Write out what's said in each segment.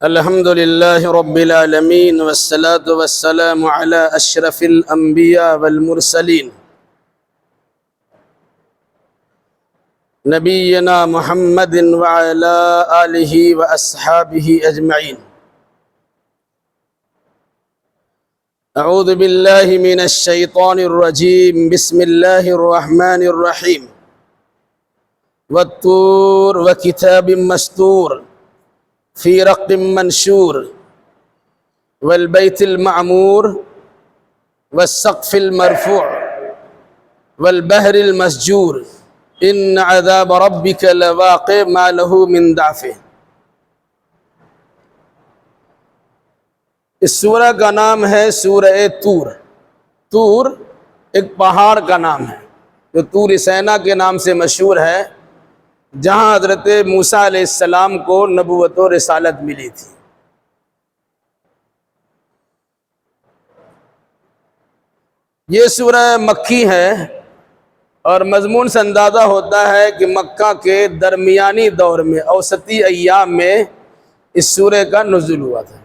الحمد لله رب العالمين والصلاة والسلام على أشرف الأنبياء والمرسلين نبينا محمد وعلى آله وأصحابه أجمعين. أعوذ بالله من الشيطان الرجيم. بسم الله الرحمن الرحيم. والطور وكتاب مسطور في رق منشور والبيت المعمور والسقف المرفوع والبحر المسجور إن عذاب ربك لواقع ما له من دافع. اس سورہ کا نام ہے سورہ طور. طور ایک پہاڑ کا نام ہے جو طور سینا کے نام سے مشہور ہے، جہاں حضرت موسیٰ علیہ السلام کو نبوت و رسالت ملی تھی. یہ سورہ مکی ہے اور مضمون سے اندازہ ہوتا ہے کہ مکہ کے درمیانی دور میں اوسطی ایام میں اس سورہ کا نزول ہوا تھا.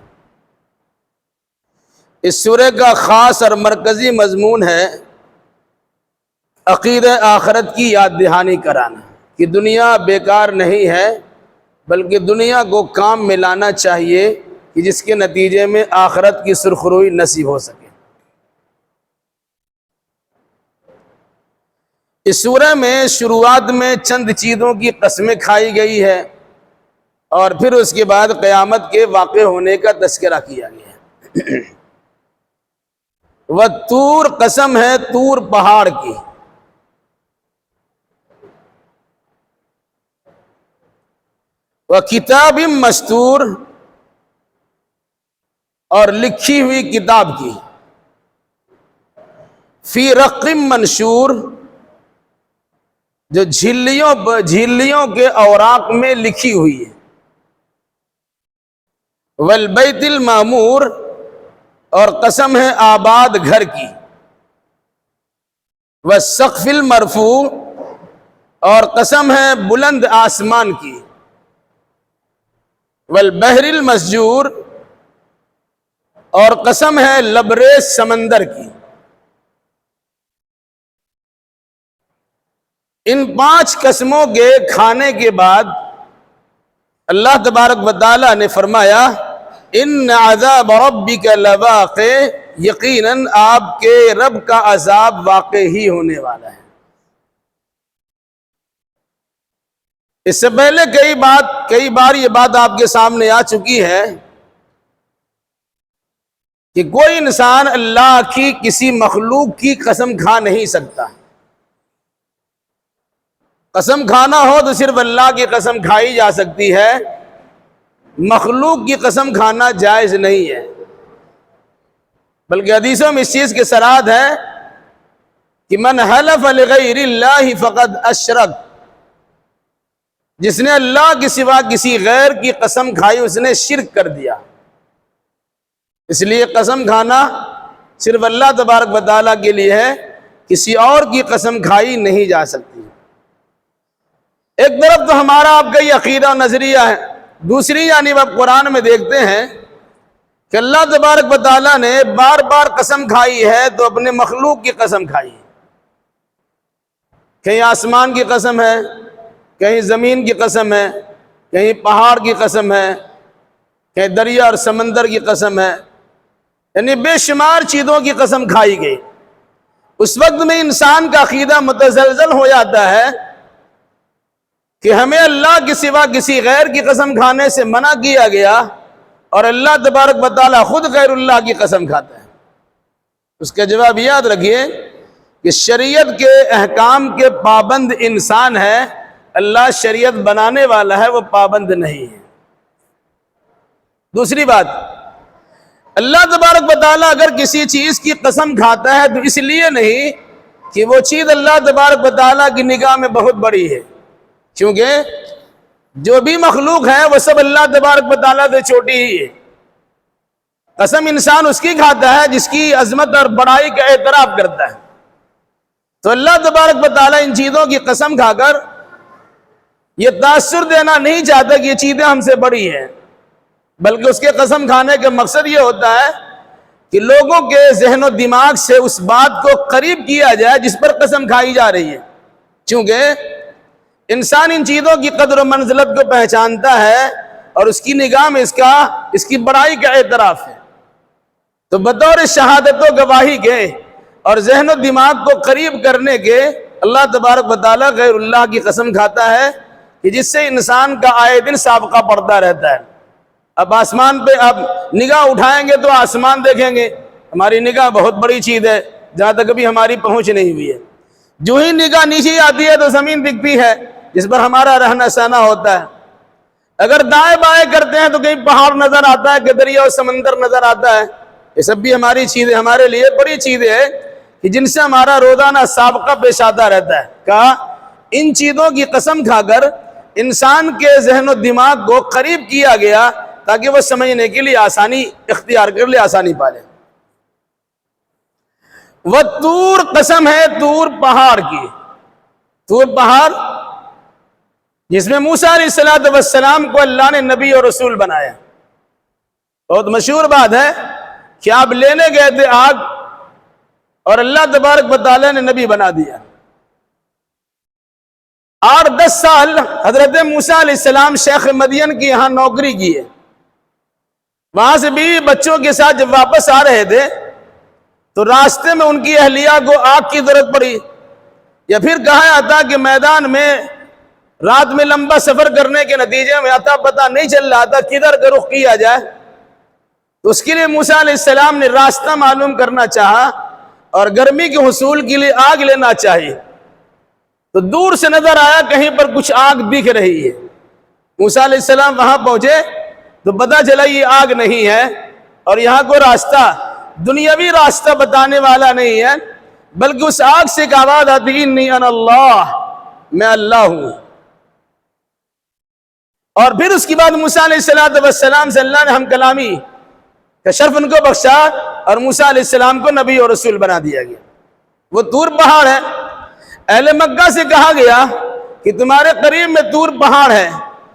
اس سورہ کا خاص اور مرکزی مضمون ہے عقیدہ آخرت کی یاد دہانی کرانا کہ دنیا بیکار نہیں ہے، بلکہ دنیا کو کام میں لانا چاہیے کہ جس کے نتیجے میں آخرت کی سرخروئی نصیب ہو سکے. اس سورہ میں شروعات میں چند چیزوں کی قسمیں کھائی گئی ہے اور پھر اس کے بعد قیامت کے واقع ہونے کا تذکرہ کیا گیا ہے. والطور قسم ہے طور پہاڑ کی. وکتاب مستور اور لکھی ہوئی کتاب کی. فی رق منشور جو جھیلیوں کے اوراق میں لکھی ہوئی ہے. والبیت المعمور اور قسم ہے آباد گھر کی. والسقف المرفوع اور قسم ہے بلند آسمان کی. والبحر المسجور اور قسم ہے لبریز سمندر کی. ان 5 قسموں کے کھانے کے بعد اللہ تبارک و تعالی نے فرمایا ان عذاب ربک لواقع، یقیناً آپ کے رب کا عذاب واقع ہی ہونے والا ہے. اس سے پہلے کئی بار یہ بات آپ کے سامنے آ چکی ہے کہ کوئی انسان اللہ کی کسی مخلوق کی قسم کھا نہیں سکتا. قسم کھانا ہو تو صرف اللہ کی قسم کھائی جا سکتی ہے، مخلوق کی قسم کھانا جائز نہیں ہے. بلکہ حدیثوں میں اس چیز کی صراحت ہے کہ من حلف لغیر اللہ فقد اشرک، جس نے اللہ کے سوا کسی غیر کی قسم کھائی اس نے شرک کر دیا. اس لیے قسم کھانا صرف اللہ تبارک و تعالیٰ کے لیے ہے، کسی اور کی قسم کھائی نہیں جا سکتی. ایک طرف تو ہمارا آپ کا یہ عقیدہ و نظریہ ہے، دوسری جانب آپ قرآن میں دیکھتے ہیں کہ اللہ تبارک و تعالیٰ نے بار بار قسم کھائی ہے تو اپنے مخلوق کی قسم کھائی ہے. کہیں آسمان کی قسم ہے، کہیں زمین کی قسم ہے، کہیں پہاڑ کی قسم ہے، کہیں دریا اور سمندر کی قسم ہے، یعنی بے شمار چیزوں کی قسم کھائی گئی. اس وقت میں انسان کا عقیدہ متزلزل ہو جاتا ہے کہ ہمیں اللہ کے سوا کسی غیر کی قسم کھانے سے منع کیا گیا اور اللہ تبارک و تعالیٰ خود غیر اللہ کی قسم کھاتا ہے. اس کا جواب یاد رکھیے کہ شریعت کے احکام کے پابند انسان ہے، اللہ شریعت بنانے والا ہے، وہ پابند نہیں ہے. دوسری بات، اللہ تبارک و تعالیٰ اگر کسی چیز کی قسم کھاتا ہے تو اس لیے نہیں کہ وہ چیز اللہ تبارک و تعالیٰ کی نگاہ میں بہت بڑی ہے، کیونکہ جو بھی مخلوق ہے وہ سب اللہ تبارک و تعالیٰ سے چھوٹی ہی ہے. قسم انسان اس کی کھاتا ہے جس کی عظمت اور بڑائی کا اعتراف کرتا ہے. تو اللہ تبارک و تعالیٰ ان چیزوں کی قسم کھا کر یہ تاثر دینا نہیں چاہتا کہ یہ چیزیں ہم سے بڑی ہیں، بلکہ اس کے قسم کھانے کا مقصد یہ ہوتا ہے کہ لوگوں کے ذہن و دماغ سے اس بات کو قریب کیا جائے جس پر قسم کھائی جا رہی ہے، چونکہ انسان ان چیزوں کی قدر و منزلت کو پہچانتا ہے اور اس کی نگاہ میں اس کی بڑائی کا اعتراف ہے، تو بطور شہادت و گواہی کے اور ذہن و دماغ کو قریب کرنے کے اللہ تبارک و تعالیٰ غیر اللہ کی قسم کھاتا ہے کہ جس سے انسان کا آئے دن سابقہ پڑتا رہتا ہے۔ اب آسمان پہ آپ نگاہ اٹھائیں گے تو آسمان دیکھیں گے، ہماری نگاہ بہت بڑی چیز ہے جہاں تک ابھی ہماری پہنچ نہیں ہوئی ہے۔ جو ہی نگاہ نیچے آتی ہے تو زمین دکھتی ہے جس پر ہمارا رہنا سہنا ہوتا ہے۔ اگر دائیں بائیں کرتے ہیں تو کہیں پہاڑ نظر آتا ہے کہ دریا و سمندر نظر آتا ہے۔ یہ سب بھی ہماری چیزیں، ہمارے لیے بڑی چیزیں ہیں کہ جن سے ہمارا روزانہ سابقہ پیش آتا رہتا ہے۔ کہا ان چیزوں کی قسم کھا کر انسان کے ذہن و دماغ کو قریب کیا گیا تاکہ وہ سمجھنے کے لیے آسانی اختیار کر لے، آسانی پا لے۔ وہ طور قسم ہے طور پہاڑ کی، طور پہاڑ جس میں موسیٰ علیہ السلام کو اللہ نے نبی اور رسول بنایا۔ بہت مشہور بات ہے کہ آپ لینے گئے تھے آگ اور اللہ تبارک و تعالیٰ نے نبی بنا دیا۔ 8-10 سال حضرت موسیٰ علیہ السلام شیخ مدین کی یہاں نوکری کی ہے، وہاں سے بھی بچوں کے ساتھ جب واپس آ رہے تھے تو راستے میں ان کی اہلیہ کو آگ کی ضرورت پڑی، یا پھر کہا جاتا کہ میدان میں رات میں لمبا سفر کرنے کے نتیجے میں عطا پتہ نہیں چل رہا تھا کدھر کا رخ کیا جائے، تو اس کے لیے موسیٰ علیہ السلام نے راستہ معلوم کرنا چاہا اور گرمی کے حصول کے لیے آگ لینا چاہیے، تو دور سے نظر آیا کہیں پر کچھ آگ دکھ رہی ہے۔ موسیٰ علیہ السلام وہاں پہنچے تو پتہ چلا یہ آگ نہیں ہے، اور یہاں کو راستہ دنیاوی راستہ بتانے والا نہیں ہے، بلکہ اس آگ سے ایک آواز آتی انی انا اللہ، میں اللہ ہوں۔ اور پھر اس کے بعد موسیٰ علیہ السلام سے اللہ نے ہم کلامی کا شرف ان کو بخشا اور موسیٰ علیہ السلام کو نبی اور رسول بنا دیا گیا۔ وہ طور پہاڑ ہے، اہل مکہ سے کہا گیا کہ تمہارے قریب میں طور پہاڑ ہے،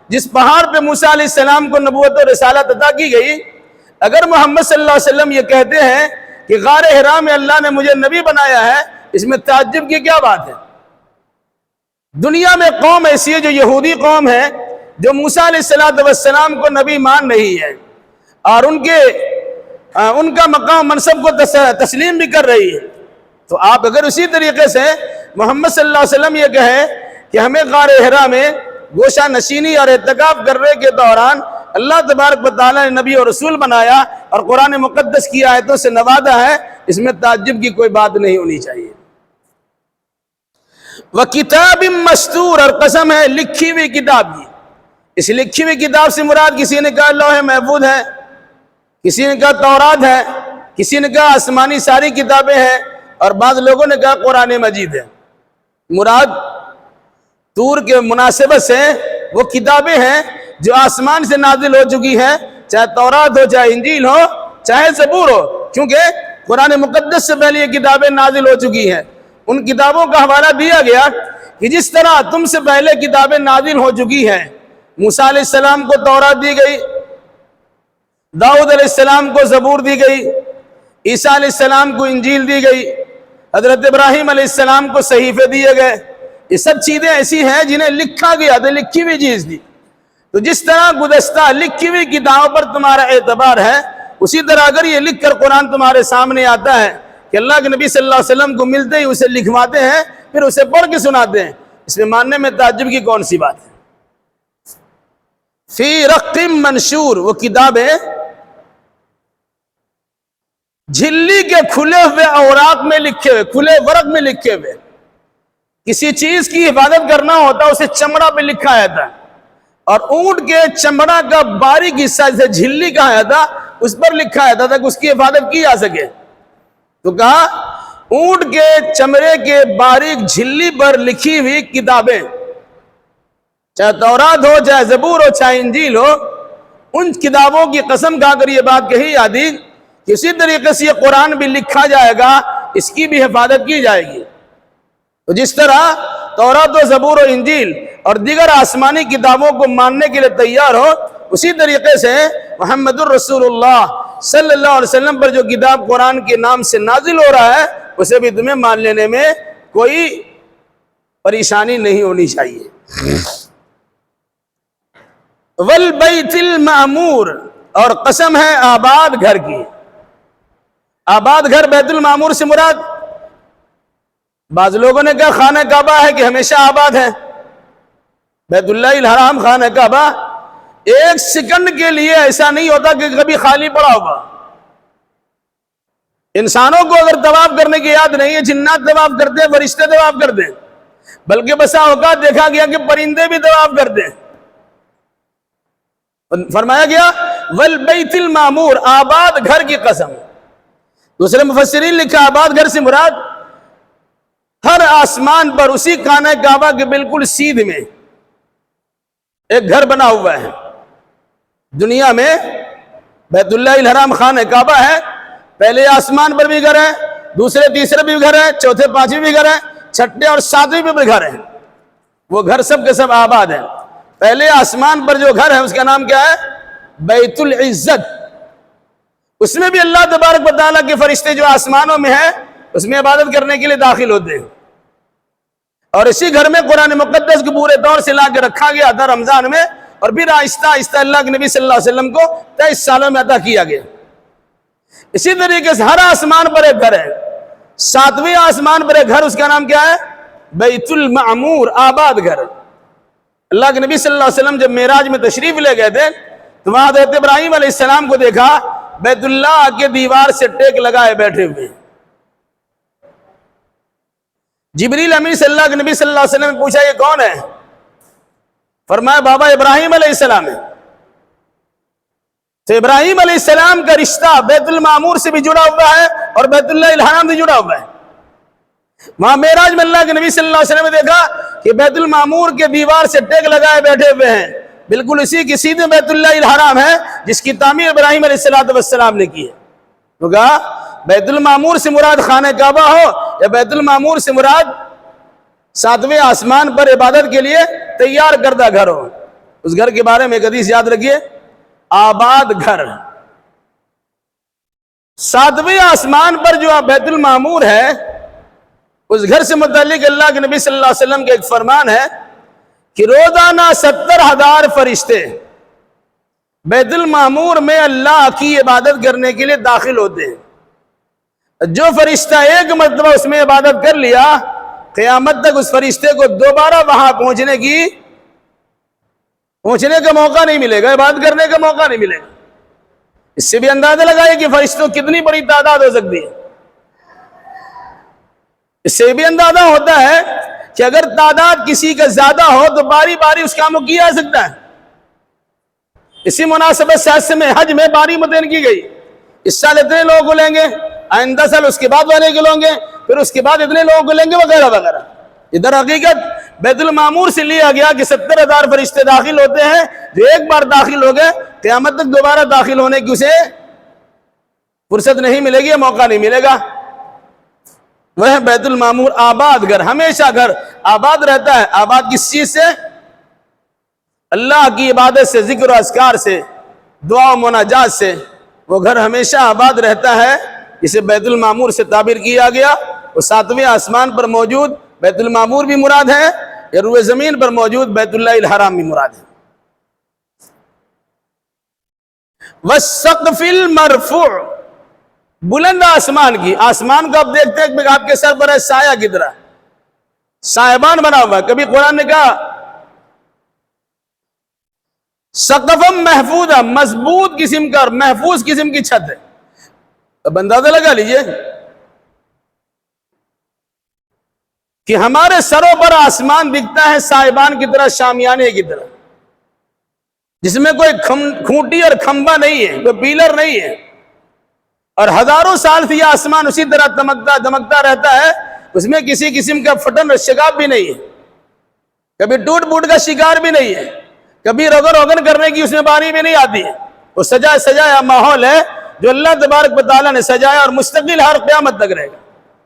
جس پہاڑ پہ موسیٰ علیہ السلام کو نبوت و رسالت عطا کی گئی۔ اگر محمد صلی اللہ علیہ وسلم یہ کہتے ہیں کہ غار حرا میں اللہ نے مجھے نبی بنایا ہے، اس میں تعجب کی کیا بات ہے؟ دنیا میں قوم ایسی ہے جو یہودی قوم ہے جو موسیٰ علیہ السلام کو نبی مان رہی ہے اور ان کا مقام منصب کو تسلیم بھی کر رہی ہے، تو آپ اگر اسی طریقے سے محمد صلی اللہ علیہ وسلم یہ کہیں کہ ہمیں غار حرا میں گوشہ نشینی اور اعتکاف کرنے کے دوران اللہ تبارک و تعالیٰ نے نبی اور رسول بنایا اور قرآن مقدس کی آیتوں سے نوازا ہے، اس میں تعجب کی کوئی بات نہیں ہونی چاہیے۔ وَكِتَابٍ مَّسْطُورٍ، اور قسم ہے لکھی ہوئی کتاب کی۔ اس لکھی ہوئی کتاب سے مراد کسی نے کہا لوح محفوظ ہے، کسی نے کہا تورات ہے، کسی نے کہا آسمانی ساری کتابیں ہیں، اور بعض لوگوں نے کہا قرآن مجید ہے۔ مراد طور کے مناسبت سے وہ کتابیں ہیں جو آسمان سے نازل ہو چکی ہیں، چاہے تورات ہو، چاہے انجیل ہو، چاہے زبور ہو، کیونکہ قرآن مقدس سے پہلے یہ کتابیں نازل ہو چکی ہیں۔ ان کتابوں کا حوالہ دیا گیا کہ جس طرح تم سے پہلے کتابیں نازل ہو چکی ہیں، موسیٰ علیہ السلام کو تورات دی گئی، داؤد علیہ السلام کو زبور دی گئی، عیسیٰ علیہ السلام کو انجیل دی گئی، حضرت ابراہیم علیہ السلام کو صحیفے دیے گئے۔ یہ سب چیزیں ایسی ہیں جنہیں لکھا گیا تھا، لکھی ہوئی چیز تھی۔ تو جس طرح گزشتہ لکھی ہوئی کتابوں پر تمہارا اعتبار ہے، اسی طرح اگر یہ لکھ کر قرآن تمہارے سامنے آتا ہے کہ اللہ کے نبی صلی اللہ علیہ وسلم کو ملتے ہی اسے لکھواتے ہیں، پھر اسے پڑھ کے سناتے ہیں، اس میں ماننے میں تعجب کی کون سی بات ہے؟ فی رق منشور، وہ کتابیں جھلی کے کھلے ہوئے اوراق میں لکھے ہوئے، کھلے ورق میں لکھے ہوئے۔ کسی چیز کی حفاظت کرنا ہوتا اسے چمڑا پہ لکھا جاتا ہے، اور اونٹ کے چمڑا کا باریک حصہ جسے جھلی کہا جاتا اس پر لکھا جاتا تھا کہ اس کی حفاظت کی جا سکے۔ تو کہا اونٹ کے چمڑے کے باریک جھلی پر لکھی ہوئی کتابیں، چاہے تورات ہو، چاہے زبور ہو، چاہے انجیل ہو، ان کتابوں کی قسم کھا کر یہ بات کہی جاتی کہ اسی طریقے سے یہ قرآن بھی لکھا جائے گا، اس کی بھی حفاظت کی جائے گی۔ تو جس طرح تورات و زبور و انجیل اور دیگر آسمانی کتابوں کو ماننے کے لیے تیار ہو، اسی طریقے سے محمد الرسول اللہ صلی اللہ علیہ وسلم پر جو کتاب قرآن کے نام سے نازل ہو رہا ہے اسے بھی تمہیں مان لینے میں کوئی پریشانی نہیں ہونی چاہیے۔ والبیت المعمور، اور قسم ہے آباد گھر کی۔ آباد گھر بیت المعمور سے مراد، بعض لوگوں نے کہا خانہ کعبہ ہے کہ ہمیشہ آباد ہے۔ بیت اللہ الحرام خانہ کعبہ ایک سیکنڈ کے لیے ایسا نہیں ہوتا کہ کبھی خالی پڑا ہوگا۔ انسانوں کو اگر طواف کرنے کی یاد نہیں ہے، جنات طواف کرتے ہیں، فرشتے طواف کرتے ہیں، بلکہ بسا اوقات دیکھا گیا کہ پرندے بھی طواف کرتے ہیں۔ فرمایا گیا والبیت المعمور، آباد گھر کی قسم۔ دوسرے مفسرین لکھا آباد گھر سے مراد ہر آسمان پر اسی خانہ کعبہ کے بالکل سیدھ میں ایک گھر بنا ہوا ہے۔ دنیا میں بیت اللہ الحرام خانہ کعبہ ہے، پہلے آسمان پر بھی گھر ہے، دوسرے تیسرے بھی گھر ہے، چوتھے پانچویں بھی گھر ہے، چھٹے اور ساتویں بھی گھر ہے۔ وہ گھر سب کے سب آباد ہیں۔ پہلے آسمان پر جو گھر ہے اس کا نام کیا ہے؟ بیت العزت۔ اس میں بھی اللہ تبارک و تعالیٰ کے فرشتے جو آسمانوں میں ہیں اس میں عبادت کرنے کے لیے داخل ہوتے ہیں، اور اسی گھر میں قرآن مقدس کو پورے طور سے لا کے رکھا گیا تھا رمضان میں، اور پھر آہستہ آہستہ اللہ کے نبی صلی اللہ علیہ وسلم کو 23 سالوں میں عطا کیا گیا۔ اسی طریقے سے ہر آسمان پر ایک گھر ہے، 7ویں آسمان پر ایک گھر، اس کا نام کیا ہے؟ بیت المعمور، آباد گھر۔ اللہ کے نبی صلی اللہ علیہ وسلم جب معراج میں تشریف لے گئے تھے تو وہاں حضرت ابراہیم علیہ السلام کو دیکھا بیت اللہ کے دیوار سے ٹیک لگائے بیٹھے ہوئے۔ جبریل امین صلی اللہ کے نبی صلی اللہ علیہ وسلم نے پوچھا یہ کون ہے؟ فرمایا بابا ابراہیم علیہ السلام ہے۔ تو ابراہیم علیہ السلام کا رشتہ بیت المعمور سے بھی جڑا ہوا ہے اور بیت اللہ الحرام سے جڑا ہوا ہے۔ وہاں معراج میں اللہ کے نبی صلی اللہ علیہ وسلم نے دیکھا کہ بیت المعمور کے دیوار سے ٹیک لگائے بیٹھے ہوئے ہیں، بالکل اسی کی سیدھے بیت اللہ الحرام ہے جس کی تعمیر ابراہیم علیہ السلام نے کی ہے۔ تو کہا بیت المعمور سے مراد خانہ کعبہ ہو یا بیت المعمور سے مراد 7ویں آسمان پر عبادت کے لیے تیار کردہ گھر ہو، اس گھر کے بارے میں ایک حدیث یاد رکھیے، آباد گھر۔ 7ویں آسمان پر جو بیت المعمور ہے اس گھر سے متعلق اللہ کے نبی صلی اللہ علیہ وسلم کا ایک فرمان ہے کہ روزانہ 70,000 فرشتے بیت المعمور میں اللہ کی عبادت کرنے کے لیے داخل ہوتے ہیں۔ جو فرشتہ ایک مرتبہ اس میں عبادت کر لیا، قیامت تک اس فرشتے کو دوبارہ وہاں پہنچنے کا موقع نہیں ملے گا، عبادت کرنے کا موقع نہیں ملے گا۔ اس سے بھی اندازہ لگائے کہ فرشتوں کتنی بڑی تعداد ہو سکتی ہے۔ اس سے بھی اندازہ ہوتا ہے کہ اگر تعداد کسی کا زیادہ ہو تو باری باری اس کام کو کیا جا سکتا ہے۔ اسی مناسبت سے میں حج میں باری متعین کی گئی، اس سال اتنے لوگوں کو لیں گے، آئندہ سال اس کے بعد والے کو لیں گے، پھر اس کے بعد اتنے لوگوں کو لیں گے، وغیرہ وغیرہ۔ ادھر حقیقت بیت المعمور سے لیا گیا کہ 70,000 فرشتے داخل ہوتے ہیں، جو ایک بار داخل ہو گئے قیامت تک دوبارہ داخل ہونے کی اسے فرصت نہیں ملے گی، موقع نہیں ملے گا۔ وہ ہے بیت المعمور، آباد گھر، ہمیشہ گھر آباد رہتا ہے۔ آباد کس چیز سے؟ اللہ کی عبادت سے، ذکر و اذکار سے، دعا و مناجات سے۔ وہ گھر ہمیشہ آباد رہتا ہے، اسے بیت المعمور سے تعبیر کیا گیا۔ وہ 7ویں آسمان پر موجود بیت المعمور بھی مراد ہے، یا روئے زمین پر موجود بیت اللہ الحرام بھی مراد ہے۔ وَالسَّقْفِ الْمَرْفُوعِ، بلند آسمان کی۔ آسمان کو آپ دیکھتے ہیں کہ آپ کے سر پر ہے سایہ کی طرح، سایبان بنا ہوا ہے۔ کبھی قرآن نے کہا سقفم محفوظ، مضبوط قسم کا اور محفوظ قسم کی چھت ہے۔ اب اندازہ لگا لیجئے کہ ہمارے سروں پر آسمان دکھتا ہے سائبان کی طرح، شامیانے کی طرح، جس میں کوئی کھونٹی اور کھمبا نہیں ہے، کوئی پیلر نہیں ہے، اور ہزاروں سال سے یہ آسمان اسی طرح دمکتا رہتا ہے، اس میں کسی قسم کا پھٹن اور شگاف بھی نہیں ہے، کبھی ٹوٹ پوٹ کا شکار بھی نہیں ہے، کبھی روگن کرنے کی اس میں باری بھی نہیں آتی ہے۔ وہ سجایا ماحول ہے جو اللہ تبارک و تعالیٰ نے سجایا، اور مستقل ہر قیامت تک رہے گا۔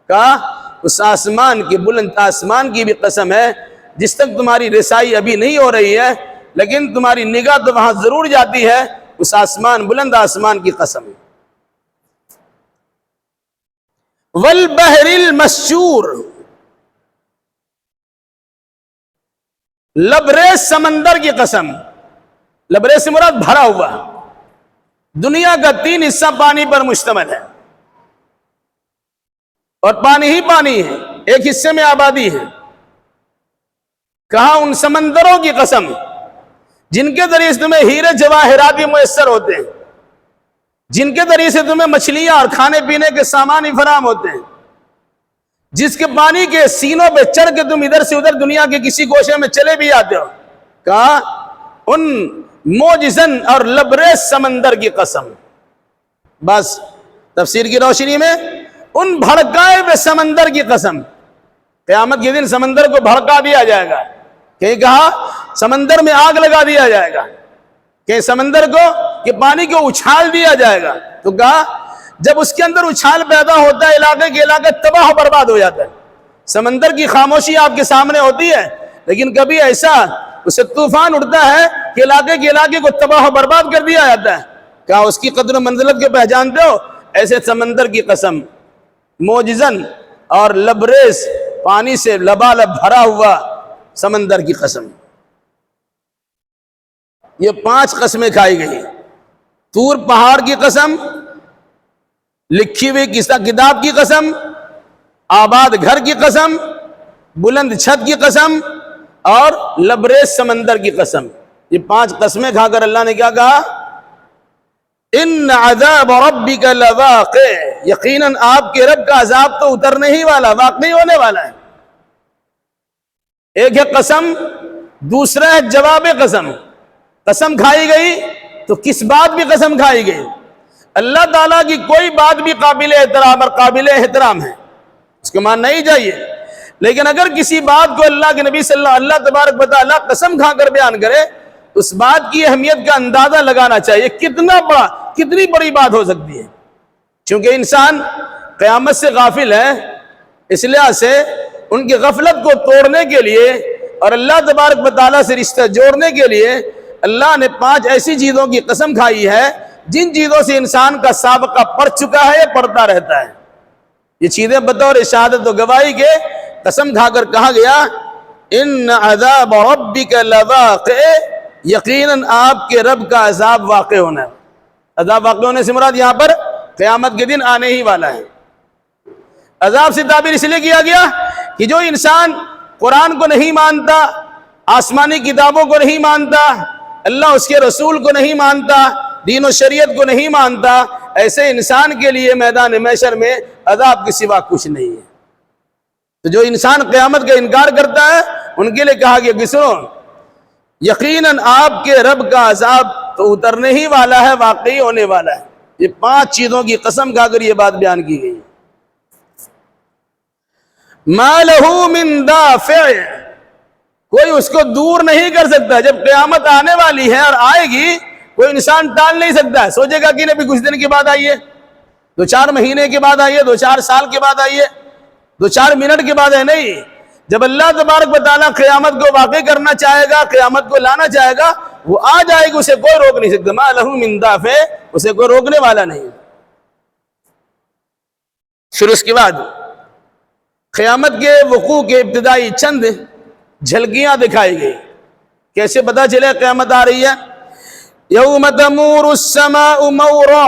کہا اس آسمان کی، بلند آسمان کی بھی قسم ہے جس تک تمہاری رسائی ابھی نہیں ہو رہی ہے، لیکن تمہاری نگاہ تو وہاں ضرور جاتی ہے، اس آسمان، بلند آسمان کی قسم۔ والبحر المسجور، لبریز سمندر کی قسم۔ لبریز سے مراد بھرا ہوا، دنیا کا 3 حصہ پانی پر مشتمل ہے، اور پانی ہی پانی ہے، ایک حصے میں آبادی ہے۔ کہا ان سمندروں کی قسم جن کے ذریعے سے تمہیں ہیرے جواہرات بھی میسر ہوتے ہیں، جن کے ذریعے سے تمہیں مچھلیاں اور کھانے پینے کے سامان ہی فراہم ہوتے ہیں، جس کے پانی کے سینوں پہ چڑھ کے تم ادھر سے ادھر دنیا کے کسی گوشے میں چلے بھی آتے ہو۔ کہا ان موجزن اور لبریز سمندر کی قسم۔ بس تفسیر کی روشنی میں ان بھڑکائے ہوئے سمندر کی قسم۔ قیامت کے دن سمندر کو بھڑکا دیا جائے گا، کہیں کہا سمندر میں آگ لگا دیا جائے گا، کہ سمندر کو کہ پانی کو اچھال دیا جائے گا۔ تو کہا جب اس کے اندر اچھال پیدا ہوتا ہے، علاقے کے علاقے تباہ و برباد ہو جاتا ہے۔ سمندر کی خاموشی آپ کے سامنے ہوتی ہے، لیکن کبھی ایسا اسے طوفان اٹھتا ہے کہ علاقے کے علاقے کو تباہ و برباد کر دیا جاتا ہے۔ کہا اس کی قدر و منزلت کے پہچانتے ہو؟ ایسے سمندر کی قسم، موجزن اور لبریز، پانی سے لبالب بھرا ہوا سمندر کی قسم۔ یہ 5 قسمیں کھائی گئی۔ طور پہاڑ کی قسم، لکھی ہوئی کتاب کی قسم، آباد گھر کی قسم، بلند چھت کی قسم، اور لبریز سمندر کی قسم۔ یہ 5 قسمیں کھا کر اللہ نے کیا کہا؟ ان عذاب ربک لواقع، یقیناً آپ کے رب کا عذاب تو اترنے ہی والا، واقعی ہونے والا ہے۔ ایک ہے قسم، دوسرا ہے جواب قسم۔ قسم کھائی گئی تو کس بات بھی قسم کھائی گئی؟ اللہ تعالیٰ کی کوئی بات بھی قابل احترام اور قابل احترام ہے، اس کو ماننا ہی چاہیے۔ لیکن اگر کسی بات کو اللہ کے نبی صلی اللہ تبارک و تعالیٰ قسم کھا کر بیان کرے، اس بات کی اہمیت کا اندازہ لگانا چاہیے، کتنی بڑی بات ہو سکتی ہے۔ چونکہ انسان قیامت سے غافل ہے، اس لحاظ سے ان کی غفلت کو توڑنے کے لیے اور اللہ تبارک و تعالیٰ سے رشتہ جوڑنے کے لیے اللہ نے 5 ایسی چیزوں کی قسم کھائی ہے جن چیزوں سے انسان کا سابقہ پڑ چکا ہے یا پڑتا رہتا ہے۔ یہ چیزیں بطور شہادت و گواہی کے قسم کھا کر کہا گیا ان عذاب ربک لواقع، یقیناً آپ کے رب کا عذاب واقع ہونا ہے۔ عذاب واقع ہونے سے مراد یہاں پر قیامت کے دن آنے ہی والا ہے۔ عذاب سے تعبیر اس لیے کیا گیا کہ جو انسان قرآن کو نہیں مانتا، آسمانی کتابوں کو نہیں مانتا، اللہ اس کے رسول کو نہیں مانتا، دین و شریعت کو نہیں مانتا، ایسے انسان کے لیے میدان محشر میں عذاب کے سوا کچھ نہیں ہے۔ تو جو انسان قیامت کا انکار کرتا ہے ان کے لیے کہا گیا کہ سنو، یقیناً آپ کے رب کا عذاب تو اترنے ہی والا ہے، واقعی ہونے والا ہے۔ یہ 5 چیزوں کی قسم کھا کر یہ بات بیان کی گئی۔ ما لہ من دافع، کوئی اس کو دور نہیں کر سکتا۔ جب قیامت آنے والی ہے اور آئے گی، کوئی انسان ٹال نہیں سکتا ہے۔ سوچے گا کہ نبی کچھ دن کے بعد آئیے، 2-4 مہینے کے بعد آئیے، 2-4 سال کے بعد آئیے، 2-4 منٹ کے بعد ہے، نہیں۔ جب اللہ تبارک و تعالیٰ قیامت کو واقع کرنا چاہے گا، قیامت کو لانا چاہے گا، وہ آ جائے گی، اسے کوئی روک نہیں سکتا۔ ما لہ من دافع، اسے کوئی روکنے والا نہیں۔ پھر اس کے بعد قیامت کے وقوع کے ابتدائی چند جھلکیاں دکھائی گئی۔ کیسے پتا چلے قیامت آ رہی ہے؟ یوم تمور السماء مورا،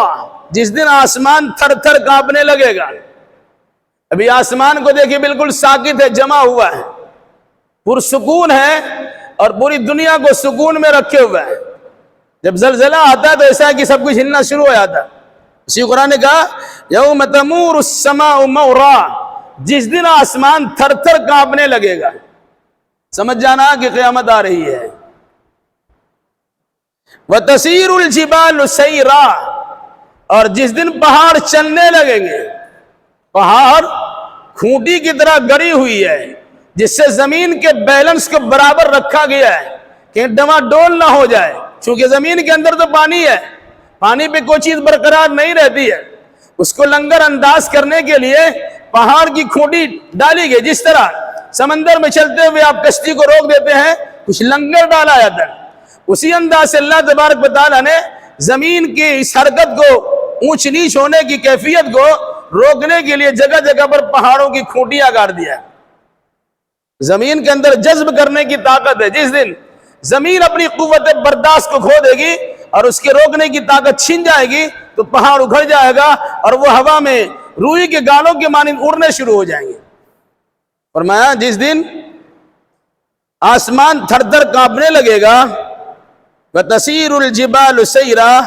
جس دن آسمان تھر تھر کانپنے لگے گا۔ ابھی آسمان کو دیکھیں بالکل ساکت ہے، جمع ہوا ہے، پرسکون ہے، اور پوری دنیا کو سکون میں رکھے ہوا ہے۔ جب زلزلہ آتا ہے تو ایسا ہے کہ سب کچھ ہلنا شروع ہو جاتا ہے۔ اسی قرآن نے کہا یوم تمور السماء مورا، جس دن آسمان تھر تھر کانپنے لگے گا۔ سمجھ جانا کہ قیامت آ رہی ہے۔ وَتَسِيرُ الْجِبَالُ سَيْرًا، اور جس دن پہاڑ چلنے لگیں گے۔ پہاڑ کھوٹی کی طرح گڑی ہوئی ہے، جس سے زمین کے بیلنس کو برابر رکھا گیا ہے کہ ڈما ڈول نہ ہو جائے، چونکہ زمین کے اندر تو پانی ہے، پانی پہ کوئی چیز برقرار نہیں رہتی ہے۔ اس کو لنگر انداز کرنے کے لیے پہاڑ کی کھوٹی ڈالی گئی۔ جس طرح سمندر میں چلتے ہوئے آپ کشتی کو روک دیتے ہیں، کچھ لنگر ڈالا جاتا ہے، اسی انداز سے اللہ تبارک و تعالیٰ نے زمین کی اس حرکت کو، اونچ نیچ ہونے کی کیفیت کو روکنے کے لیے جگہ جگہ پر پہاڑوں کی کھوٹیاں گاڑ دیا ہے۔ زمین کے اندر جذب کرنے کی طاقت ہے۔ جس دن زمین اپنی قوت برداشت کو کھو دے گی اور اس کے روکنے کی طاقت چھن جائے گی تو پہاڑ اکھڑ جائے گا اور وہ ہوا میں روئی کے گالوں کے مانند اڑنے شروع ہو جائیں گے۔ فرمایا جس دن آسمان تھر تھر کانپنے لگے گا، وَتَسِيرُ الْجِبَالُ سَيْرًا،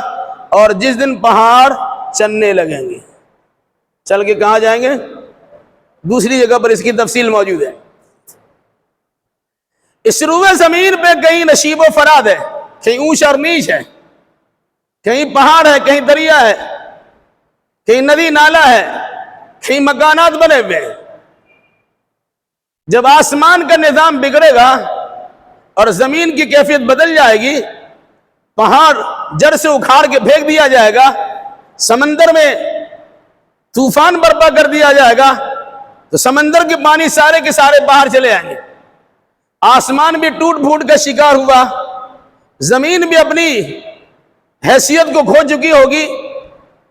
اور جس دن پہاڑ چلنے لگیں گے۔ چل کے کہاں جائیں گے؟ دوسری جگہ پر اس کی تفصیل موجود ہے۔ اس روئے زمین پہ کہیں نشیب و فراد ہے، کہیں اونچ اور نیچ ہے، کہیں پہاڑ ہے، کہیں دریا ہے، کہیں ندی نالا ہے، کہیں مکانات بنے ہوئے ہیں۔ جب آسمان کا نظام بگڑے گا اور زمین کی کیفیت بدل جائے گی، پہاڑ جڑ سے اکھاڑ کے پھینک دیا جائے گا، سمندر میں طوفان برپا کر دیا جائے گا، تو سمندر کے پانی سارے کے سارے باہر چلے آئیں گے۔ آسمان بھی ٹوٹ پھوٹ کا شکار ہوا، زمین بھی اپنی حیثیت کو کھو چکی ہوگی،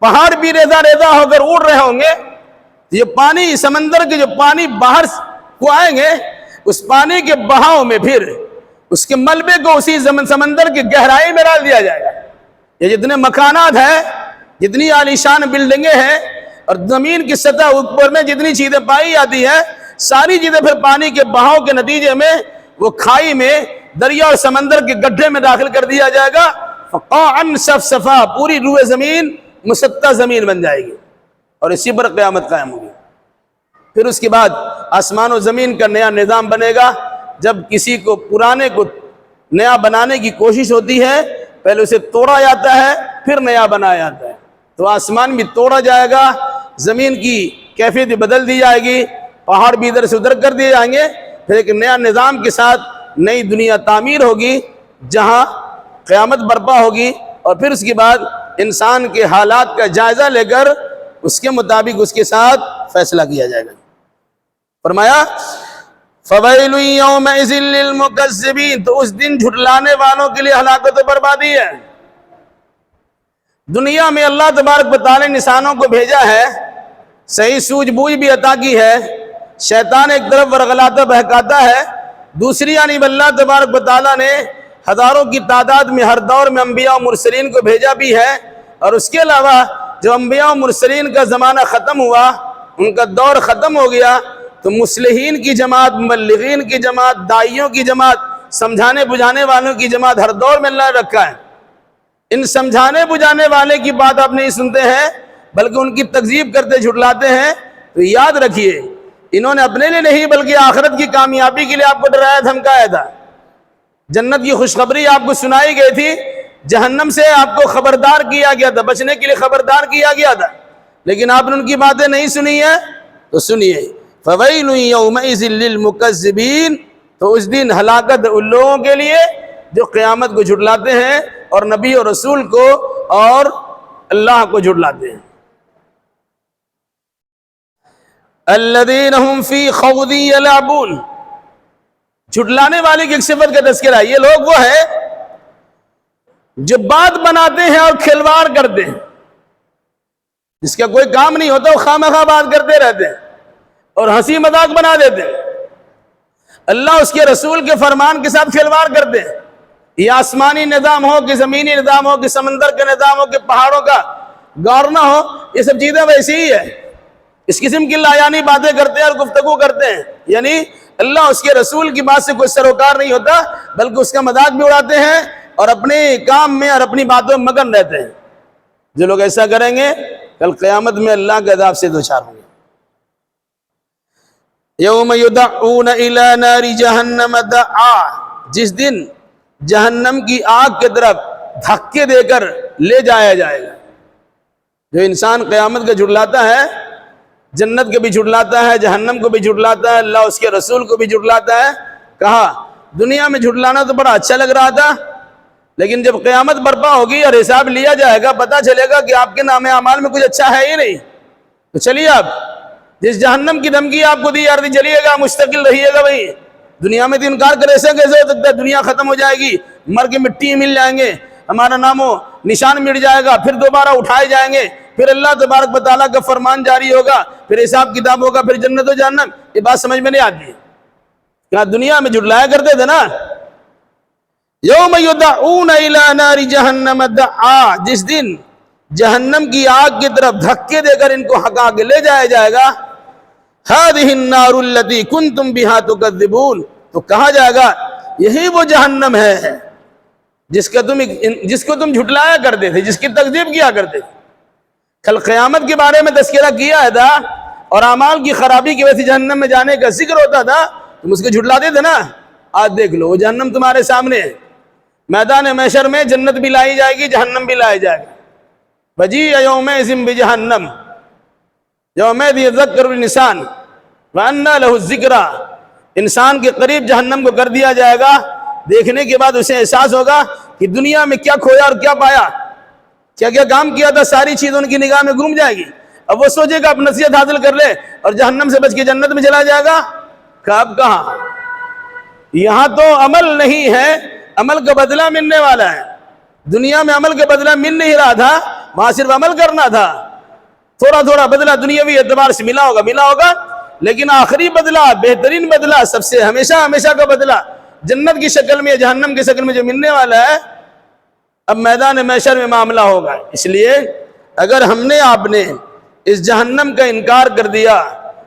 پہاڑ بھی ریزہ ریزہ ہو کر اڑ رہے ہوں گے۔ یہ پانی، سمندر کے جو پانی باہر کو آئیں گے، اس پانی کے بہاؤ میں پھر اس کے ملبے کو اسی سمندر کی گہرائی میں ڈال دیا جائے گا۔ یہ جتنے مکانات ہیں، جتنی عالیشان بلڈنگیں ہیں اور زمین کی سطح اوپر میں جتنی چیزیں پائی جاتی ہیں، ساری چیزیں پھر پانی کے بہاؤ کے نتیجے میں وہ کھائی میں، دریا اور سمندر کے گڈھے میں داخل کر دیا جائے گا۔ فقاعاً صفصفا، پوری روئے زمین مسطح زمین بن جائے گی اور اسی پر قیامت قائم ہوگی۔ پھر اس کے بعد آسمان و زمین کا نیا نظام بنے گا۔ جب کسی کو پرانے کو نیا بنانے کی کوشش ہوتی ہے، پہلے اسے توڑا جاتا ہے، پھر نیا بنایا جاتا ہے۔ تو آسمان بھی توڑا جائے گا، زمین کی کیفیت بھی بدل دی جائے گی، پہاڑ بھی ادھر سے ادھر کر دیے جائیں گے، پھر ایک نیا نظام کے ساتھ نئی دنیا تعمیر ہوگی جہاں قیامت برپا ہوگی، اور پھر اس کے بعد انسان کے حالات کا جائزہ لے کر اس کے مطابق اس کے ساتھ فیصلہ کیا جائے گا۔ فرمایا فَوَيْلٌ يَوْمَئِذٍ لِّلْمُكَذِّبِينَ، تو اس دن جھٹلانے والوں کے لیے ہلاکت و بربادی ہے۔ دنیا میں اللہ تبارک و تعالی نے انسانوں کو بھیجا ہے، صحیح سوجھ بوجھ بھی عطا کی ہے، شیطان ایک طرف ورغلاتا بہکاتا ہے، دوسری جانب اللہ تبارک و تعالی نے ہزاروں کی تعداد میں ہر دور میں انبیاء و مرسلین کو بھیجا بھی ہے، اور اس کے علاوہ جو انبیاء و مرسلین کا زمانہ ختم ہوا، ان کا دور ختم ہو گیا، تو مصلحین کی جماعت، مبلغین کی جماعت، داعیوں کی جماعت، سمجھانے بجھانے والوں کی جماعت ہر دور میں اللہ نے رکھا ہے۔ ان سمجھانے بجھانے والے کی بات آپ نہیں سنتے ہیں بلکہ ان کی تکذیب کرتے جھٹلاتے ہیں، تو یاد رکھیے انہوں نے اپنے لیے نہیں بلکہ آخرت کی کامیابی کے لیے آپ کو ڈرایا دھمکایا تھا۔ جنت کی خوشخبری آپ کو سنائی گئی تھی، جہنم سے آپ کو خبردار کیا گیا تھا، بچنے کے لیے خبردار کیا گیا تھا، لیکن آپ نے ان کی باتیں نہیں سنی ہیں۔ تو سنیے فَوَيْلٌ يَوْمَئِذٍ لِّلْمُكَذِّبِينَ، تو اس دن ہلاکت ان لوگوں کے لیے جو قیامت کو جھٹلاتے ہیں اور نبی اور رسول کو اور اللہ کو جھٹلاتے ہیں۔ الَّذِينَ هُمْ فِي خَوْضٍ يَلْعَبُونَ، جھٹلانے والے کی ایک صفت کا تذکرہ ہے، یہ لوگ وہ ہیں جو بات بناتے ہیں اور کھلواڑ کرتے ہیں، جس کا کوئی کام نہیں ہوتا وہ خواہ بات کرتے رہتے ہیں اور ہنسی مذاق بنا دیتے ہیں۔ اللہ اس کے رسول کے فرمان کے ساتھ کھلواڑ کرتے ہیں، یہ آسمانی نظام ہو کہ زمینی نظام ہو کہ سمندر کا نظام ہو کہ پہاڑوں کا گورنا ہو، یہ سب چیزیں ویسی ہی ہے۔ اس قسم کی لایانی باتیں کرتے ہیں اور گفتگو کرتے ہیں، یعنی اللہ اس کے رسول کی بات سے کوئی سروکار نہیں ہوتا بلکہ اس کا مذاق بھی اڑاتے ہیں اور اپنے کام میں اور اپنی باتوں میں مگن رہتے ہیں۔ جو لوگ ایسا کریں گے کل قیامت میں اللہ کے عذاب سے دوچار ہوں گے۔ یوم یدعون الی نار جہنم دعا، جس دن جہنم کی آگ کی طرف دھکے دے کر لے جایا جائے گا۔ جو انسان قیامت کا جھٹلاتا ہے، جنت کو بھی جھٹلاتا ہے، جہنم کو بھی جھٹلاتا ہے، اللہ اس کے رسول کو بھی جھٹلاتا ہے۔ کہا دنیا میں جھٹلانا تو بڑا اچھا لگ رہا تھا، لیکن جب قیامت برپا ہوگی اور حساب لیا جائے گا، پتہ چلے گا کہ آپ کے نام اعمال میں کچھ اچھا ہے ہی نہیں۔ تو چلیے آپ جس جہنم کی دھمکی آپ کو دی جا رہی، چلیے گا مستقل رہیے گا بھائی، دنیا میں تو انکار کرے سے کیسے ہو سکتا ہے؟ دنیا ختم ہو جائے گی، مر کے مٹی مل جائیں گے، ہمارا نام و نشان مٹ جائے گا، پھر دوبارہ اٹھائے جائیں گے، پھر اللہ تبارک و تعالیٰ کا فرمان جاری ہوگا، پھر حساب کتاب ہوگا، پھر جنت و جہنم۔ یہ بات سمجھ میں نہیں آتی ہے کہ دنیا میں جھٹلایا کرتے تھے نا، یوم یدعون الی نار جہنم دعا، جس دن جہنم کی آگ کی طرف دھکے دے کر ان کو ہکا کے لے جایا جائے گا، ہذہ النار التی کنتم بہا تکذبون، تو کہا جائے گا یہی وہ جہنم ہے جس کو تم جھٹلایا کرتے تھے، جس کی تکذیب کیا کرتے تھے۔ کل قیامت کے بارے میں تذکرہ کیا تھا اور اعمال کی خرابی کی وجہ سے جہنم میں جانے کا ذکر ہوتا تھا، تم اس کو جھٹلاتے تھے نا۔ آج دیکھ لو وہ جہنم تمہارے سامنے ہے، میدان محشر میں جنت بھی لائی جائے گی، جہنم بھی لائی جائے گی۔ وجیء یومئذ بجہنم یومئذ یذکر الانسان وانى له الذکریٰ، انسان کے قریب جہنم کو کر دیا جائے گا، دیکھنے کے بعد اسے احساس ہوگا کہ دنیا میں کیا کھویا اور کیا پایا، کیا کیا کام کیا تھا، ساری چیز ان کی نگاہ میں گم جائے گی۔ اب وہ سوچے گا اب نصیحت حاصل کر لے اور جہنم سے بچ کے جنت میں چلا جائے گا، کب کہاں؟ یہاں تو عمل نہیں ہے، عمل کا بدلہ ملنے والا ہے۔ دنیا میں عمل کا بدلہ مل نہیں رہا تھا، وہاں صرف عمل کرنا تھا، تھوڑا تھوڑا بدلہ دنیاوی اعتبار سے ملا ہوگا، لیکن آخری بدلہ، بہترین بدلہ، سب سے ہمیشہ کا بدلہ جنت کی شکل میں، جہنم کی شکل میں جو ملنے والا ہے، اب میدان محشر میں معاملہ ہوگا۔ اس لیے اگر ہم نے آپ نے اس جہنم کا انکار کر دیا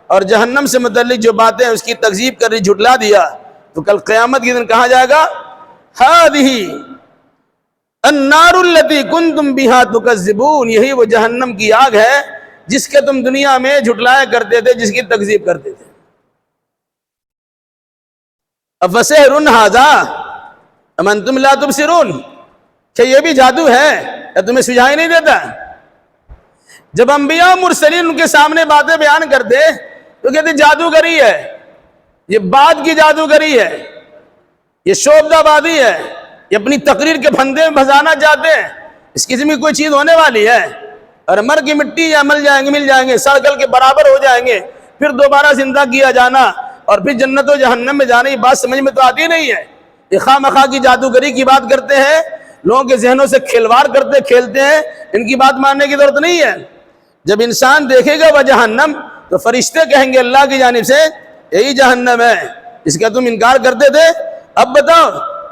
اور جہنم سے متعلق جو باتیں اس کی تکذیب کر دی، جھٹلا دیا، تو کل قیامت کے دن کہا جائے گا ہذہ النار التی کنتم بہا تکذبون، یہی وہ جہنم کی آگ ہے جس کے تم دنیا میں جھٹلایا کرتے تھے، جس کی تکذیب کرتے تھے۔ افسحر ھذا ام انتم لا تبصرون، کہ یہ بھی جادو ہے یا تمہیں سجھائی نہیں دیتا؟ جب انبیاء مرسلین ان کے سامنے باتیں بیان کرتے تو کہتے جادوگری ہے، یہ بات کی جادوگری ہے، یہ شعبدہ بازی ہے، یہ اپنی تقریر کے پھندے میں بھسانا چاہتے ہیں، اس قسم کی کوئی چیز ہونے والی ہے؟ اور مر کی مٹی یا مل جائیں گے، سڑ گل کے برابر ہو جائیں گے، پھر دوبارہ زندہ کیا جانا اور پھر جنت و جہنم میں جانے کی بات سمجھ میں تو آتی نہیں ہے۔ یہ خواہ مخواہ کی جادوگری کی بات کرتے ہیں، لوگوں کے ذہنوں سے کھلواڑ کھیلتے ہیں، ان کی بات ماننے کی ضرورت نہیں ہے۔ جب انسان دیکھے گا وہ جہنم تو فرشتے کہیں گے اللہ کی جانب سے یہی جہنم ہے، اس کا تم انکار کرتے تھے، اب بتاؤ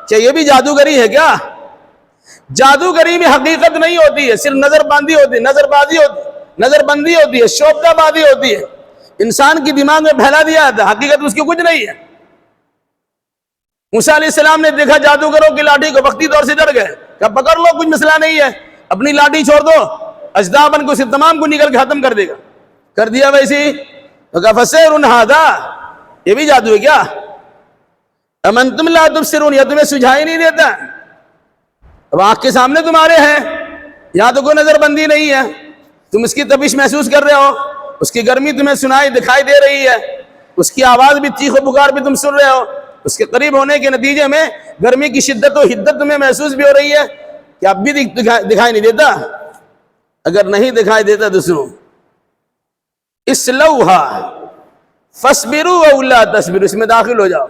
کہ یہ بھی جادوگری ہے کیا؟ جادوگری میں حقیقت نہیں ہوتی ہے، صرف نظر بندی ہوتی ہے، شعبدہ بازی ہوتی ہے، انسان کی دماغ میں پھیلا دیا تھا، حقیقت اس کی کچھ نہیں ہے۔ موسیٰ علیہ السلام نے دیکھا جادوگروں کی لاٹھی کو، وقتی طور سے ڈر گئے، کہ پکڑ لو کچھ مسئلہ نہیں ہے، اپنی لاٹھی چھوڑ دو، اجدابن کو صرف تمام کو نکل کے ختم کر دے گا، کر دیا ویسی۔ تو کہا فسحر ھذا، یہ بھی جادو ہے کیا؟ ام انتم لا تبصرون، یا تمہیں سجھائی نہیں دیتا؟ اب آنکھ کے سامنے تمہارے ہیں، یہاں تو کوئی نظر بندی نہیں ہے، تم اس کی تپش محسوس کر رہے ہو، اس کی گرمی تمہیں دکھائی دے رہی ہے، اس کی آواز بھی، چیخ و پکار بھی تم سن رہے ہو، اس کے قریب ہونے کے نتیجے میں گرمی کی شدت و حدت تمہیں محسوس بھی ہو رہی ہے، کہ اب بھی دکھائی نہیں دیتا؟ اگر نہیں دکھائی دیتا تو سنو، اصلوھا فاصبروا او لا تصبروا، اس میں داخل ہو جاؤ،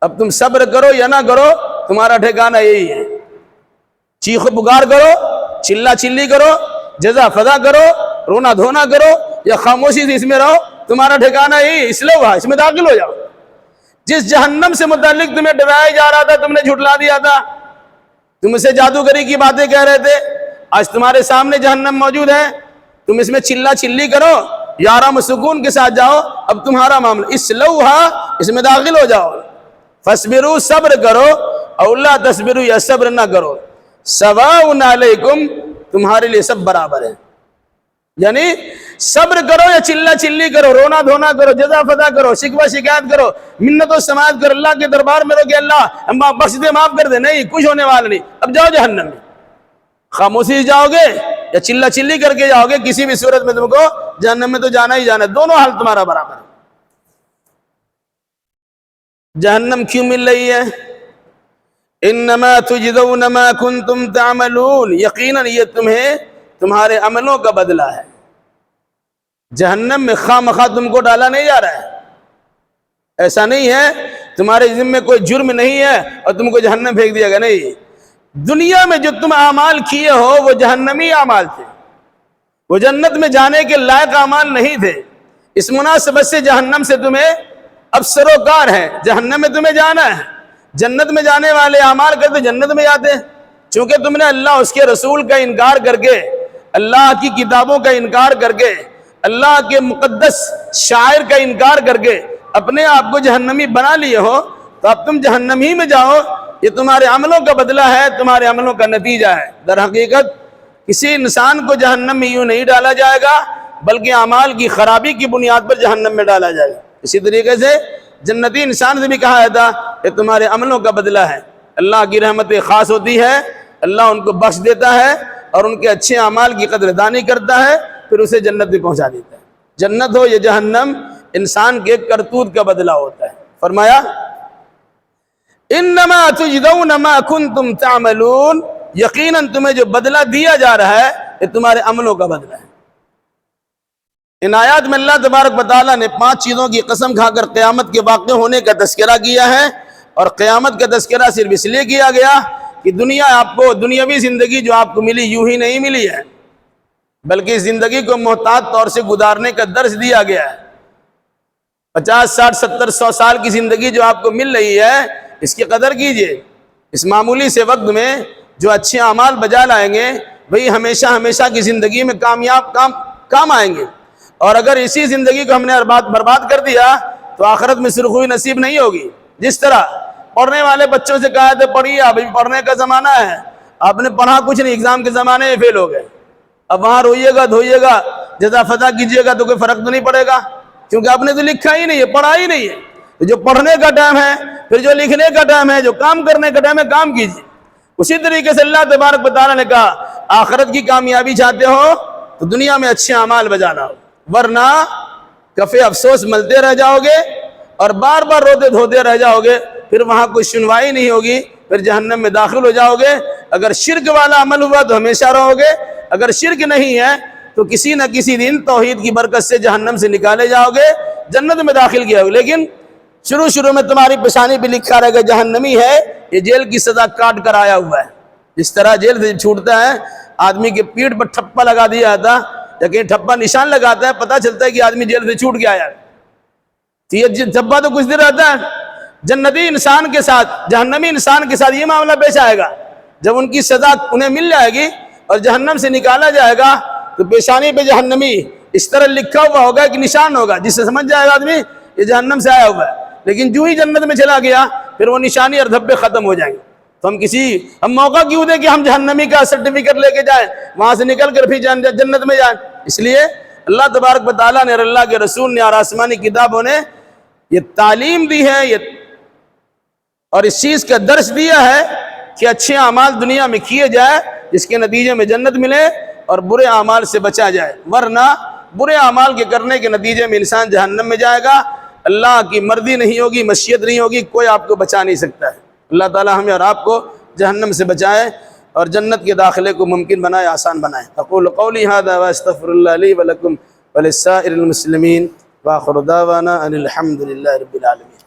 اب تم صبر کرو یا نہ کرو، تمہارا ٹھکانہ یہی ہے، چیخ و پکار کرو، چلا چلی کرو، جزا فضا کرو، رونا دھونا کرو، یا خاموشی سے اس میں رہو، تمہارا ٹھکانہ یہی، اصلوھا، اس میں داخل ہو جاؤ۔ جس جہنم سے متعلق تمہیں ڈرایا جا رہا تھا، تم نے جھٹلا دیا تھا، تم اسے جادوگری کی باتیں کہہ رہے تھے، آج تمہارے سامنے جہنم موجود ہے، تم اس میں چلا چلی کرو یا آرام و سکون کے ساتھ جاؤ، اب تمہارا معاملہ، اصلوھا، اس میں داخل ہو جاؤ، فاصبروا، صبر کرو، او لا تصبروا، یا صبر نہ کرو، سواء علیکم، تمہارے لیے سب برابر ہے، یعنی صبر کرو یا چلا چلی کرو، رونا دھونا کرو، جزا فضا کرو، شکوہ شکایت کرو، منت و سماعت کرو، اللہ کے دربار میں رو کہ اللہ ہم بخش دے، معاف کر دے، نہیں، کچھ ہونے والا نہیں، اب جاؤ جہنم میں، خاموشی سے جاؤ گے یا چلا چلی کر کے جاؤ گے، کسی بھی صورت میں تم کو جہنم میں تو جانا ہی جانا ہے، دونوں حال تمہارا برابر ہے۔ جہنم کیوں مل رہی ہے؟ انما تجزون ما کنتم تعملون، یقیناً یہ تمہیں تمہارے عملوں کا بدلہ ہے، جہنم میں خواہ مخواہ تم کو ڈالا نہیں جا رہا ہے، ایسا نہیں ہے تمہارے ذمہ کوئی جرم نہیں ہے اور تم کو جہنم پھینک دیا گیا، نہیں، دنیا میں جو تم اعمال کیے ہو وہ جہنمی اعمال تھے، وہ جنت میں جانے کے لائق اعمال نہیں تھے، اس مناسبت سے جہنم سے تمہیں اب سروکار ہے، جہنم میں تمہیں جانا ہے، جنت میں جانے والے اعمال کرتے جنت میں جاتے ہیں، چونکہ تم نے اللہ اس کے رسول کا انکار کر کے، اللہ کی کتابوں کا انکار کر کے، اللہ کے مقدس شاعر کا انکار کر کے اپنے آپ کو جہنمی بنا لیے ہو، تو اب تم جہنمی میں جاؤ، یہ تمہارے عملوں کا بدلہ ہے، تمہارے عملوں کا نتیجہ ہے۔ در حقیقت کسی انسان کو جہنم میں یوں نہیں ڈالا جائے گا، بلکہ اعمال کی خرابی کی بنیاد پر جہنم میں ڈالا جائے گا۔ اسی طریقے سے جنتی انسان سے بھی کہا جاتا کہ تمہارے عملوں کا بدلہ ہے، اللہ کی رحمت خاص ہوتی ہے، اللہ ان کو بخش دیتا ہے اور ان کے اچھے اعمال کی قدر دانی کرتا ہے، پھر اسے جنت میں پہنچا دیتا ہے۔ جنت ہو یا جہنم، انسان کے کرتوت کا بدلہ ہوتا ہے۔ فرمایا انما تجزون ما کنتم تعملون، یقیناً تمہیں جو بدلہ دیا جا رہا ہے یہ تمہارے عملوں کا بدلہ ہے۔ ان آیات میں اللہ تبارک و تعالیٰ نے 5 چیزوں کی قسم کھا کر قیامت کے واقع ہونے کا تذکرہ کیا ہے، اور قیامت کا تذکرہ صرف اس لیے کیا گیا کہ دنیا آپ کو، دنیاوی زندگی جو آپ کو ملی یوں ہی نہیں ملی ہے، بلکہ اس زندگی کو محتاط طور سے گزارنے کا درس دیا گیا ہے۔ 50 60 70 100 سال کی زندگی جو آپ کو مل رہی ہے، اس کی قدر کیجئے۔ اس معمولی سے وقت میں جو اچھے اعمال بجا لائیں گے وہی ہمیشہ ہمیشہ کی زندگی میں کامیاب کام آئیں گے، اور اگر اسی زندگی کو ہم نے برباد کر دیا تو آخرت میں سرخروئی نصیب نہیں ہوگی۔ جس طرح پڑھنے والے بچوں سے کہا تھا پڑھیے، ابھی پڑھنے کا زمانہ ہے، آپ نے پڑھا کچھ نہیں، ایگزام کے زمانے میں فیل ہو گئے، اب وہاں روئیے گا دھوئیے گا جزا فتح کیجیے گا تو کوئی فرق تو نہیں پڑے گا، کیونکہ آپ نے تو لکھا ہی نہیں ہے، پڑھا ہی نہیں ہے۔ تو جو پڑھنے کا ٹائم ہے، پھر جو لکھنے کا ٹائم ہے، جو کام کرنے کا ٹائم ہے، کام کیجیے۔ اسی طریقے سے اللہ تبارک و تعالیٰ نے کہا آخرت کی کامیابی چاہتے ہو تو دنیا میں اچھے اعمال بجانا ہو، ورنہ کفے افسوس ملتے رہ جاؤ گے اور بار بار روتے دھوتے رہ جاؤ گے، پھر وہاں کوئی سنوائی نہیں ہوگی، پھر جہنم میں داخل ہو جاؤ گے۔ اگر شرک والا عمل ہوا تو ہمیشہ رہو گے، اگر شرک نہیں ہے تو کسی نہ کسی دن توحید کی برکت سے جہنم سے نکالے جاؤ گے، جنت میں داخل کیا ہوگے۔ لیکن شروع میں تمہاری پیشانی پہ لکھا رہے گا جہنمی ہے، یہ جیل کی سزا کاٹ کر آیا ہوا ہے۔ جس طرح جیل سے چھوٹتا ہے، آدمی کے پیٹ پر ٹھپا لگا دیا جاتا، لیکن ٹھپا نشان لگاتا ہے، پتہ چلتا ہے کہ آدمی جیل سے چھوٹ کے آیا ہے، تو یہ ٹھپا تو کچھ دیر رہتا ہے۔ جنتی انسان کے ساتھ، جہنمی انسان کے ساتھ یہ معاملہ پیش آئے گا، جب ان کی سزا انہیں مل جائے گی اور جہنم سے نکالا جائے گا تو پیشانی پہ جہنمی اس طرح لکھا ہوا ہوگا کہ نشان ہوگا، جس سے سمجھ جائے گا آدمی یہ جہنم سے آیا ہوا ہے۔ لیکن جو ہی جنت میں چلا گیا پھر وہ نشانی اور دھبے ختم ہو جائیں گے۔ تو ہم موقع کیوں دیں کہ ہم جہنمی کا سرٹیفکیٹ لے کے جائیں، وہاں سے نکل کر پھر جنت میں جائیں؟ اس لیے اللہ تبارک و تعالیٰ نے اور اللہ کے رسول نے اور آسمانی کتابوں نے یہ تعلیم دی ہے اور اس چیز کا درس دیا ہے کہ اچھے اعمال دنیا میں کیے جائے جس کے نتیجے میں جنت ملے، اور برے اعمال سے بچا جائے، ورنہ برے اعمال کے کرنے کے نتیجے میں انسان جہنم میں جائے گا۔ اللہ کی مرضی نہیں ہوگی، مشیت نہیں ہوگی، کوئی آپ کو بچا نہیں سکتا ہے۔ اللہ تعالی ہمیں اور آپ کو جہنم سے بچائے اور جنت کے داخلے کو ممکن بنائے، آسان بنائے۔ اقول قولی ھذا واستغفر اللہ لی ولکم ولسائر المسلمین، وآخر دعوانا ان الحمد للہ رب العالمین۔